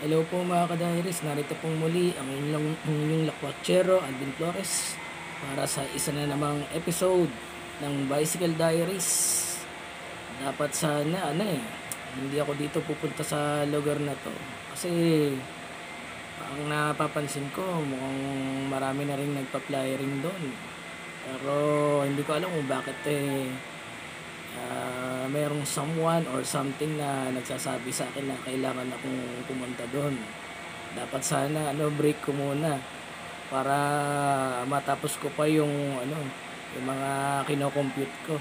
Hello po mga ka-diaries, narito pong muli ang inyong lakwatsero, Alvin Flores, para sa isa na namang episode ng Bicycle Diaries. Dapat sana, hindi ako dito pupunta sa lugar na to. Kasi, ang napapansin ko, mukhang marami na rin nagpa-flyering doon. Pero, hindi ko alam kung bakit merong someone or something na nagsasabi sa akin na kailangan akong pumunta doon. Dapat sana break ko muna para matapos ko pa yung mga kino-compute ko.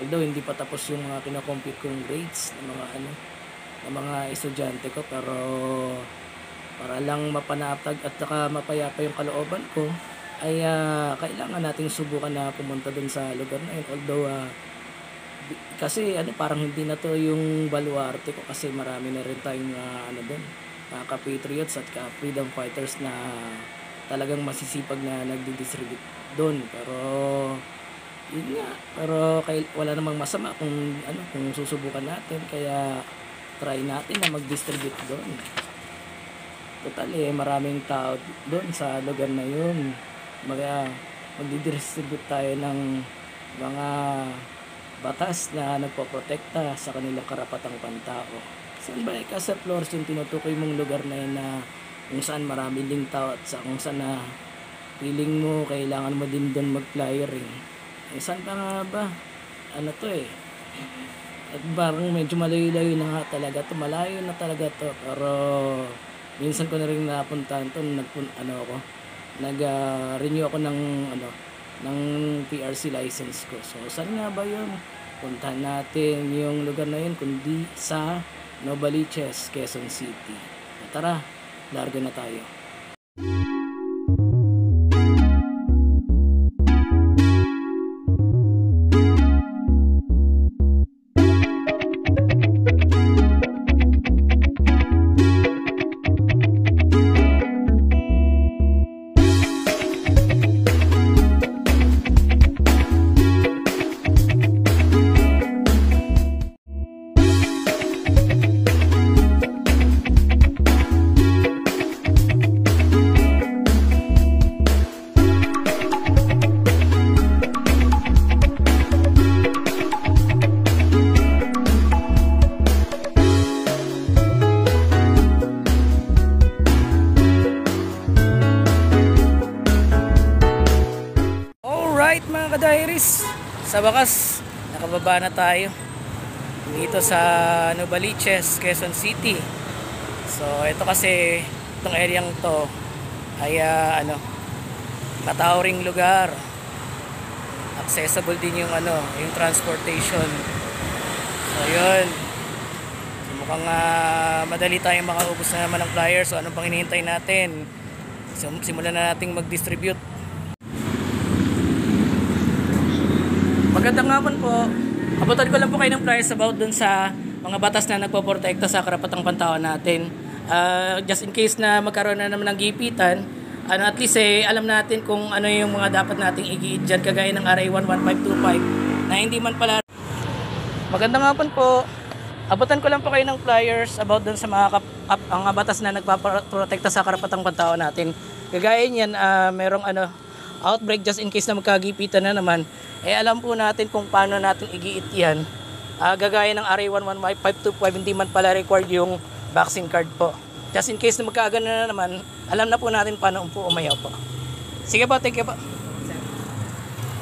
Although hindi pa tapos yung mga kino-compute kong grades ng mga estudyante ko, pero para lang mapanatag at saka mapayapa yung kalooban ko ay kailangan nating subukan na pumunta doon sa lugar na yun. Although kasi parang hindi na to yung baluarte ko, kasi marami na rin tayong doon, ka-patriots at ka-freedom fighters na talagang masisipag na nagdi-distribute doon. Pero yun nga, pero wala namang masama kung susubukan natin, kaya try natin na mag-distribute doon. Total maraming tao doon sa lugar na yun. Magdi-distribute tayo ng mga batas na nagpoprotekta sa kanilang karapatang pantao. Saan ba sa Flores yung tinutukoy mong lugar na yun, na kung saan marami ding tao at kung saan na feeling mo kailangan mo din doon mag-flyering? Saan pa nga ba? At parang medyo malayo-layo na nga talaga to. Malayo na talaga to. Pero minsan ko na rin napuntahan to. Nag-renew ako ng PRC license ko. So, saan nga ba yun? Puntahan natin yung lugar na yun, kundi sa Novaliches, Quezon City. Tara, largo na tayo. Mga ka-diaries, sa wakas nakababa na tayo dito sa Novaliches, Quezon City. So ito kasi, itong areang to ay matauring lugar, accessible din yung yung transportation. So yun, mukhang madali tayong makaubos na naman ng flyers. So ano pang hinihintay natin? Simulan na nating mag-distribute. Magandang hapon po. Abutan ko lang po kayo ng flyers about dun sa mga batas na nagpoprotekta sa karapatang pantao natin. Just in case na magkaroon na naman ng gipitan, at least alam natin kung ano yung mga dapat nating igiit dyan, kagaya ng RA 11525 na hindi man pala. Magandang hapon po. Abutan ko lang po kayo ng flyers about dun sa mga batas na nagpoprotekta sa karapatang pantao natin. Kagaya niyan, merong outbreak, just in case na magkagipitan na naman, alam po natin kung paano natin igiit yan. Gagaya ng RA 11525, hindi man pala required yung vaccine card po. Just in case na magkagano na naman, alam na po natin paano po umayaw po. Sige po, thank you po.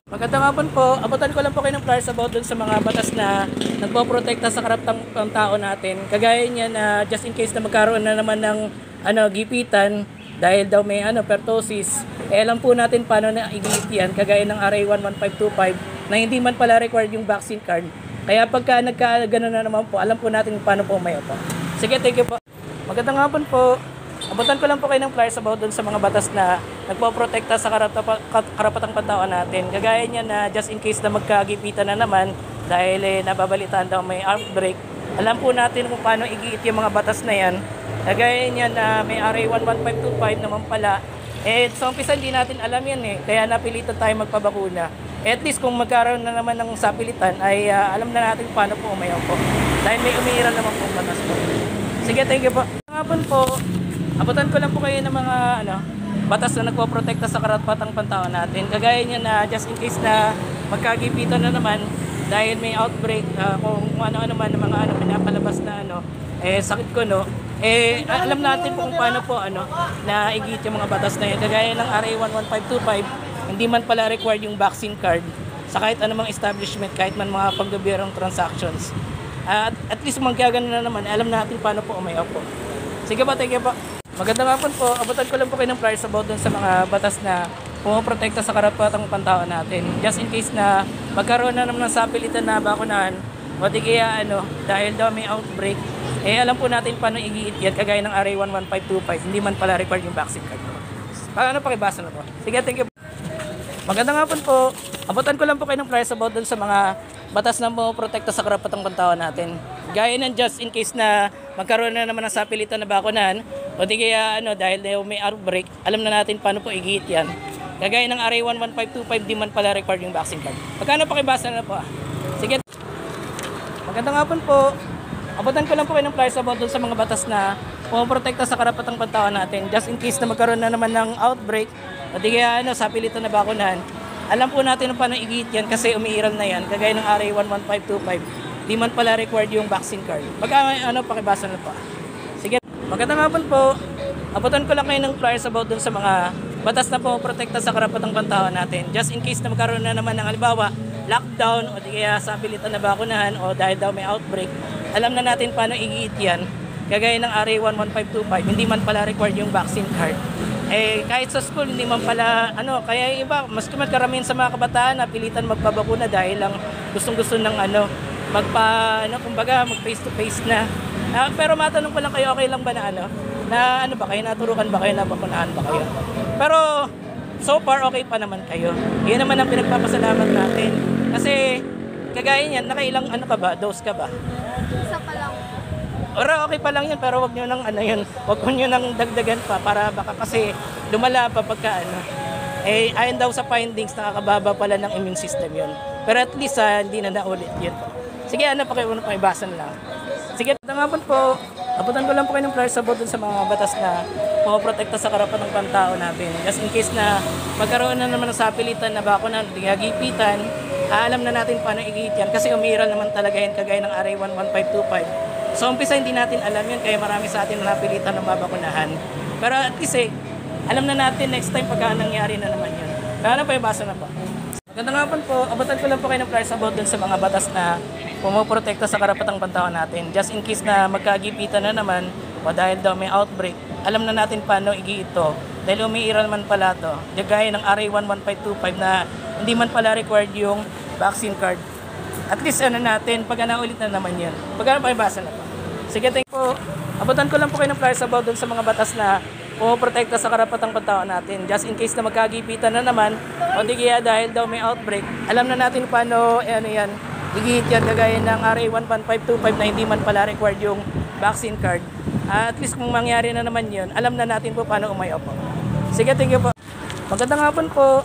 Magandang hapon po. Abutan ko lang po kayo ng flyers about dun sa mga batas na nagpoprotekta sa karapatang pantao natin. Kagaya niyan, just in case na magkaroon na naman ng gipitan, dahil daw may pertussis, alam po natin paano na i-giit yan, kagaya ng RA 11525 na hindi man pala required yung vaccine card. Kaya pagka nagkagano na naman po, alam po natin paano po umayaw po. Sige, thank you po. Magandang hapon po. Abutan ko lang po kayo ng flyers about dun sa mga batas na nagpoprotekta sa karapatang pantao natin. Kagaya niya na just in case na magkagipitan na naman, dahil nababalitaan daw may outbreak, alam po natin kung paano i-giit yung mga batas na yan. Kagaya niyan na may RA 11525 naman pala. Sa umpisa hindi natin alam yan kaya napilitan tayo magpabakuna. At least kung magkaroon na naman ng sapilitan ay alam na natin paano po umayaw po. Dahil may umiiral naman po batas po. Sige, thank you po. Nga hapon po. Abutan ko lang po kayo ng mga batas na nagpoprotekta sa karapatang pantawan natin. Kagaya niya na just in case na magkagipitan na naman dahil may outbreak, kung ano-ano man ng mga pinapalabas na sakit ko alam natin po kung paano po na igit yung mga batas na yan. Kagaya ng RA 11525, hindi man pala required yung vaccine card sa kahit anumang establishment, kahit man mga panggobyernong transactions. At least magkagano na naman, alam natin paano po umayaw po. Sige po, thank you po. Magandang hapon po. Abutan ko lang po kayo ng flyers about dun sa mga batas na pumoprotekta sa karapatang pantawan natin. Just in case na magkaroon na naman ng sapilitan na bakunahan o di kaya dahil daw may outbreak, alam po natin paano igiit yan, kagaya ng RA 11525, hindi man pala required yung vaccine card. Paano pakibasa na po? Sige, thank you. Magandang hapon po. Abutan ko lang po kayo ng flyers about dun sa mga batas na pumoprotekta sa karapatang pantawan natin. Gaya ng just in case na magkaroon na naman ng sapilitan na bakunahan o di kaya dahil may outbreak, alam na natin paano po igiit yan. Kagaya ng RA 11525, di man pala required yung vaccine card. Pagkano pakibasa na po? Sige. Magandang hapon po. Abutan ko lang po kayo ng flyers about dun sa mga batas na pumoprotekta sa karapatang pantawan natin. Just in case na magkaroon na naman ng outbreak o di kaya sapilitan na bakunahan, alam po natin paano igiit yan kasi umiiral na yan. Kagaya ng RA 11525, di man pala required yung vaccine card. Pakibasa na po. Sige. Magandang hapon po. Abutan ko lang kayo ng flyers about dun sa mga batas na pumoprotekta sa karapatang pantawan natin. Just in case na magkaroon na naman ng halimbawa, lockdown o di kaya sapilitan na bakunahan o dahil daw may outbreak, alam na natin paano igiit yan. Kagaya ng RA 11525, hindi man pala required yung vaccine card. Kahit sa school, hindi man pala, kaya iba, mas karamihan sa mga kabataan na pilitan magpabakuna dahil lang gustong-gusto ng kumbaga, mag face-to-face na. Pero matanong ko lang kayo, okay lang ba na ba kayo, naturukan ba kayo, nabakunahan ba kayo? Pero, so far, okay pa naman kayo. Yun naman ang pinagpapasalamat natin. Kasi, kagaya niyan, nakailang ka ba? Dose ka ba? Isa pa lang. Ora, okay pa lang yun, pero wag nyo nang wag nyo nang dagdagan pa para baka kasi lumala pa pagka ayon daw sa findings, nakakababa pala ng immune system yun. Pero at least hindi na naulit yun. Sige, pakibasa na lang. Sige, tangapon po. Abutan ko lang po kayo ng flyers about dun sa mga batas na pumoprotekta sa karapatang pantao natin. Just in case na magkaroon na naman ng sapilitan na bakunan, gipitan, alam na natin paano igiit yan kasi umiiral naman talaga yan kagaya ng RA 11525. So umpisa hindi natin alam yun kaya marami sa atin napilitan ng babakunahan. Pero at least alam na natin next time pagka nangyari na naman yun. Kaya pakibasa na po. Magandang hapon po. Abutan ko lang po kayo ng flyers about dun sa mga batas na pumoprotekta sa karapatang pantawan natin. Just in case na magkagipitan na naman o dahil daw may outbreak, alam na natin paano igiit ito. Dahil umiiral man pala ito. Gaya ng RA 11525 na hindi man pala required yung vaccine card. At least natin, pag naulit na naman yan. Pag pakibasa na po. Sige, thank you po. Abutan ko lang po kayo ng flyers about dun sa mga batas na pumoprotekta sa karapatang pantawan natin. Just in case na magkagipitan na naman o di kaya dahil daw may outbreak, alam na natin paano igiit yan kagaya ng RA 11525 na hindi man pala required yung vaccine card. At least kung mangyari na naman yun, alam na natin po paano umayaw po. Sige, thank you po. Magandang hapon po.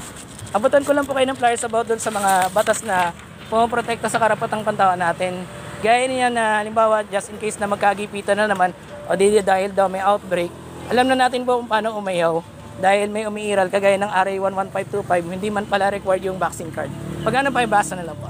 Abutan ko lang po kayo ng flyers about dun sa mga batas na pumoprotekta sa karapatang pantawan natin. Gaya niya na halimbawa, just in case na magkagipitan na naman o dahil daw may outbreak, alam na natin po kung paano umayaw dahil may umiiral kagaya ng RA 11525, hindi man pala required yung vaccine card. Pakibasa na lang po.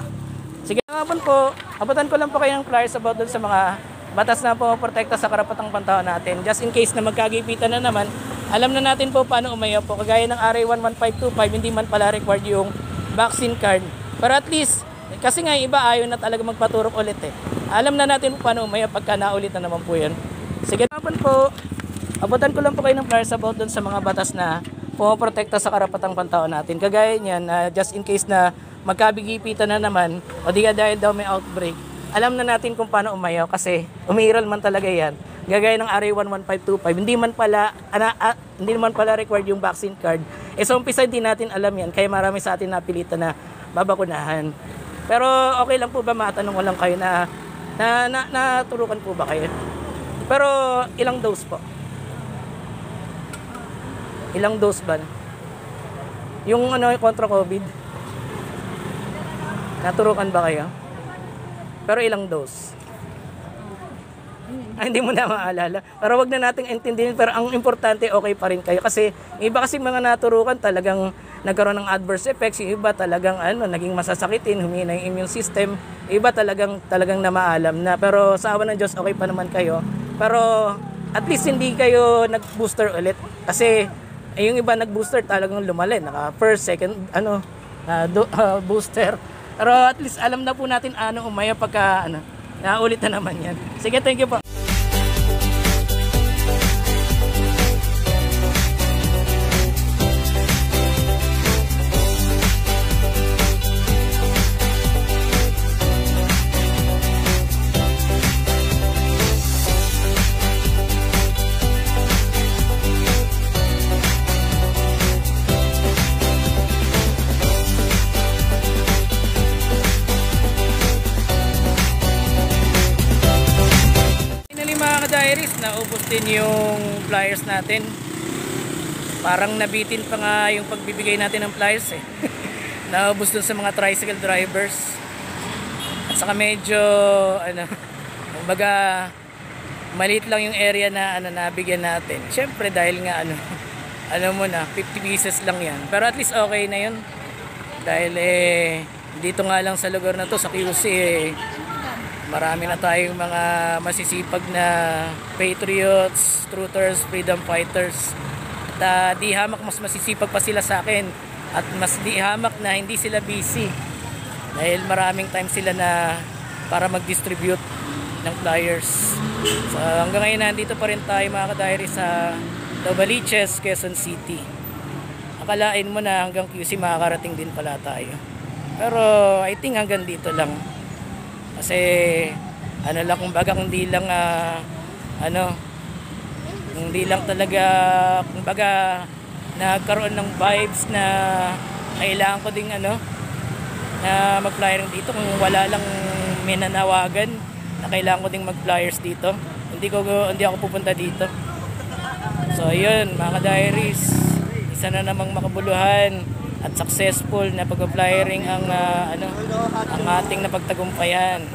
Sige hapon po. Abutan ko lang po kayo ng flyers about dun sa mga batas na pumoprotekta sa karapatang pantawan natin. Just in case na magkagipitan na naman, alam na natin po paano umayaw po. Kagaya ng RA 11525, hindi man pala required yung vaccine card. Pero at least, kasi nga iba ayaw na talaga magpaturok ulit Alam na natin po paano umayaw pagka naulit na naman po yun. Sige hapon po. Abutan ko lang po kayo ng flyers about dun sa mga batas na pumoprotekta sa karapatang pantawan natin. Kagaya niyan, just in case na magkabigipitan na naman o di dahil daw may outbreak, alam na natin kung paano umayaw kasi umiiral man talaga yan. Gagaya ng RA 11525, hindi man pala required yung vaccine card. Sa umpisa hindi natin alam yan, kaya marami sa atin napilitan na babakunahan. Pero okay lang po ba matanong ko lang kayo na naturukan po ba kayo? Pero ilang dose po? Ilang dose ba? Yung kontra COVID? Naturukan ba kayo? Pero ilang dose? Hindi mo na maalala. Pero wag na nating intindihin. Pero ang importante, okay pa rin kayo. Kasi yung iba kasi mga naturukan talagang nagkaroon ng adverse effects. Yung iba talagang naging masasakitin, humina yung immune system. Yung iba talagang na maalam na. Pero sa awa ng Diyos, okay pa naman kayo. Pero at least hindi kayo nag-booster ulit. Kasi yung iba nag-booster talagang lumali. Naka first, second, booster. Pero at least alam na po natin umaya pagka naulit na naman yan. Sige, thank you po. Diaries, naubos din yung flyers natin. Parang nabitin pa nga yung pagbibigay natin ng flyers eh. Naubos dun sa mga tricycle drivers. At saka medyo kumbaga maliit lang yung area na nabigyan natin. Syempre dahil nga mo na 50 pieces lang yan. Pero at least okay na yun. Dahil dito nga lang sa lugar na to sa QC marami na tayong mga masisipag na patriots, truthers, freedom fighters. At di hamak mas masisipag pa sila sa akin. At mas di hamak na hindi sila busy. Dahil maraming time sila na para mag-distribute ng flyers. So hanggang ngayon nandito pa rin tayo mga ka-diary sa Novaliches, Quezon City. Akalain mo na hanggang QC makakarating din pala tayo. Pero I think hanggang dito lang. Kasi lang kumbaga hindi lang talaga kumbaga nagkaroon ng vibes na kailangan ko ding na mag-flyering dito kung wala lang may nanawagan na kailangan ko ding mag-flyers dito. Hindi ako pupunta dito. So ayun mga ka-diaries, isa na namang makabuluhan at successful na pag-flyering ang ating napagtagumpayan.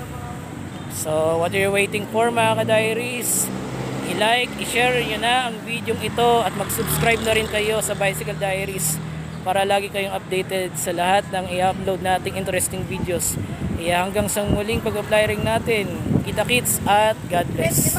So what are you waiting for mga ka-diaries? I-like, i-share nyo na ang video ito at mag-subscribe na rin kayo sa Bicycle Diaries para lagi kayong updated sa lahat ng i-upload nating interesting videos. Hanggang sa muling pag-flyering natin. Kita-kits at God bless.